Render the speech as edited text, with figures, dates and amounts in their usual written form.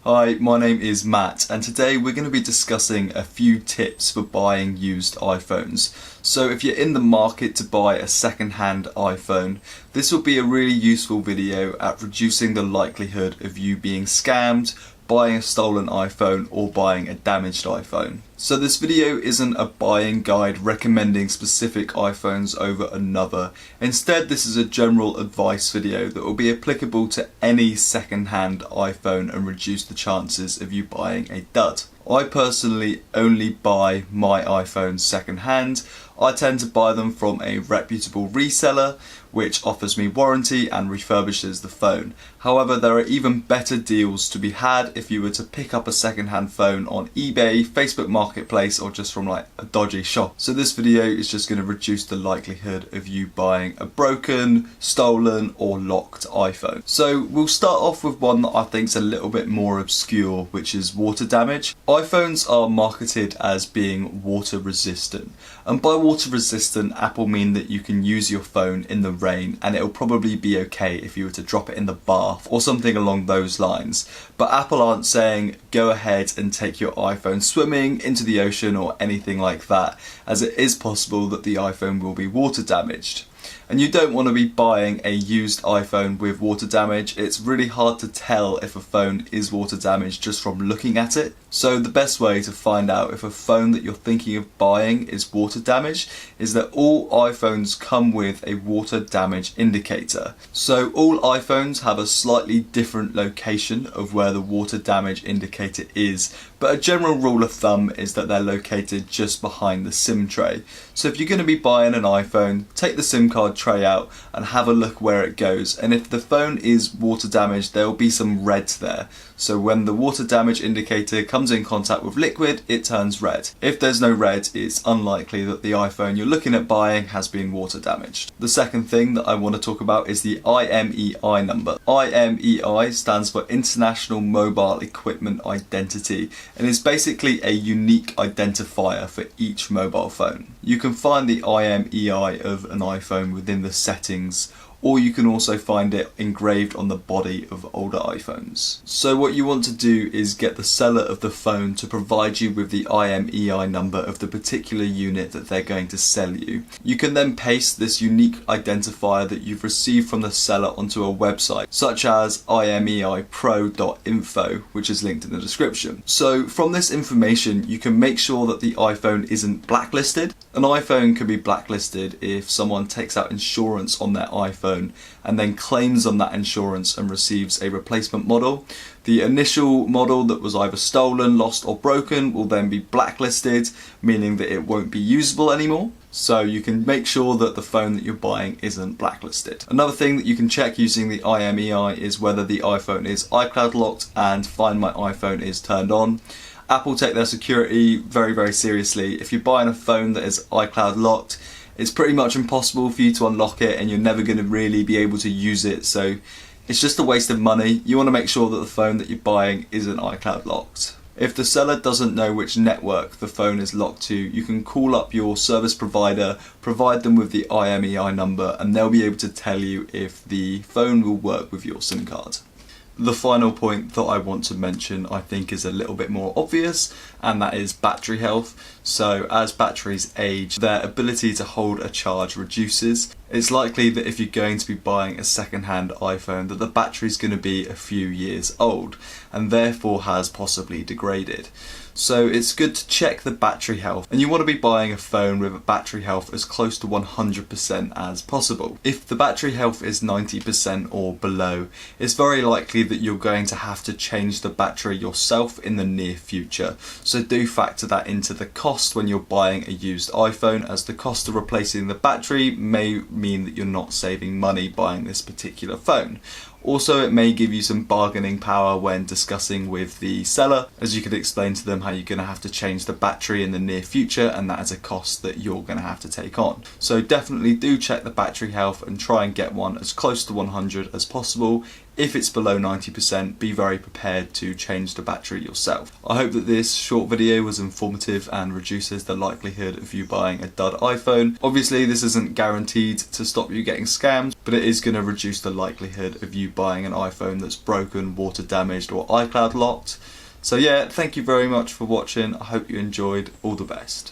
Hi, my name is Matt and today we're going to be discussing a few tips for buying used iPhones. So if you're in the market to buy a second-hand iPhone, this will be a really useful video at reducing the likelihood of you being scammed, buying a stolen iPhone or buying a damaged iPhone. So this video isn't a buying guide recommending specific iPhones over another. Instead, this is a general advice video that will be applicable to any second-hand iPhone and reduce the chances of you buying a dud. I personally only buy my iPhones second-hand. I tend to buy them from a reputable reseller which offers me warranty and refurbishes the phone. However, there are even better deals to be had if you were to pick up a second-hand phone on eBay, Facebook Marketplace, or just from like a dodgy shop. So this video is just going to reduce the likelihood of you buying a broken, stolen or locked iPhone. So we'll start off with one that I think is a little bit more obscure, which is water damage. iPhones are marketed as being water resistant, and by water resistant, Apple mean that you can use your phone in the rain and it'll probably be okay if you were to drop it in the bath or something along those lines. But Apple aren't saying go ahead and take your iPhone swimming into the ocean or anything like that, as it is possible that the iPhone will be water damaged. And you don't want to be buying a used iPhone with water damage. It's really hard to tell if a phone is water damaged just from looking at it. So the best way to find out if a phone that you're thinking of buying is water damaged is that all iPhones come with a water damage indicator. So all iPhones have a slightly different location of where the water damage indicator is, but a general rule of thumb is that they're located just behind the SIM tray. So if you're going to be buying an iPhone, take the SIM card tray out and have a look where it goes, and if the phone is water damaged there will be some red there. So when the water damage indicator comes in contact with liquid, it turns red. If there's no red, it's unlikely that the iPhone you're looking at buying has been water damaged. The second thing that I want to talk about is the IMEI number. IMEI stands for International Mobile Equipment Identity and is basically a unique identifier for each mobile phone. You can find the IMEI of an iPhone within the settings, or you can also find it engraved on the body of older iPhones. So what you want to do is get the seller of the phone to provide you with the IMEI number of the particular unit that they're going to sell you. You can then paste this unique identifier that you've received from the seller onto a website, such as imeipro.info, which is linked in the description. So from this information, you can make sure that the iPhone isn't blacklisted. An iPhone can be blacklisted if someone takes out insurance on their iPhone and then claims on that insurance and receives a replacement model. The initial model that was either stolen, lost or broken will then be blacklisted, meaning that it won't be usable anymore. So you can make sure that the phone that you're buying isn't blacklisted. Another thing that you can check using the IMEI is whether the iPhone is iCloud locked and Find My iPhone is turned on. Apple take their security very, very seriously. If you're buying a phone that is iCloud locked, it's pretty much impossible for you to unlock it and you're never going to really be able to use it, so it's just a waste of money. You want to make sure that the phone that you're buying isn't iCloud locked. If the seller doesn't know which network the phone is locked to, you can call up your service provider, provide them with the IMEI number, and they'll be able to tell you if the phone will work with your SIM card. The final point that I want to mention I think is a little bit more obvious, and that is battery health. So as batteries age, their ability to hold a charge reduces. It's likely that if you're going to be buying a second-hand iPhone that the battery is going to be a few years old and therefore has possibly degraded. So it's good to check the battery health, and you want to be buying a phone with a battery health as close to 100% as possible. If the battery health is 90% or below, it's very likely that you're going to have to change the battery yourself in the near future. So do factor that into the cost when you're buying a used iPhone, as the cost of replacing the battery may mean that you're not saving money buying this particular phone. Also, it may give you some bargaining power when discussing with the seller, as you could explain to them how you're going to have to change the battery in the near future, and that is a cost that you're going to have to take on. So definitely do check the battery health and try and get one as close to 100 as possible If it's below 90%, be very prepared to change the battery yourself. I hope that this short video was informative and reduces the likelihood of you buying a dud iPhone. Obviously this isn't guaranteed to stop you getting scammed, but it is going to reduce the likelihood of you buying an iPhone that's broken, water damaged or iCloud locked. So yeah, thank you very much for watching. I hope you enjoyed. All the best.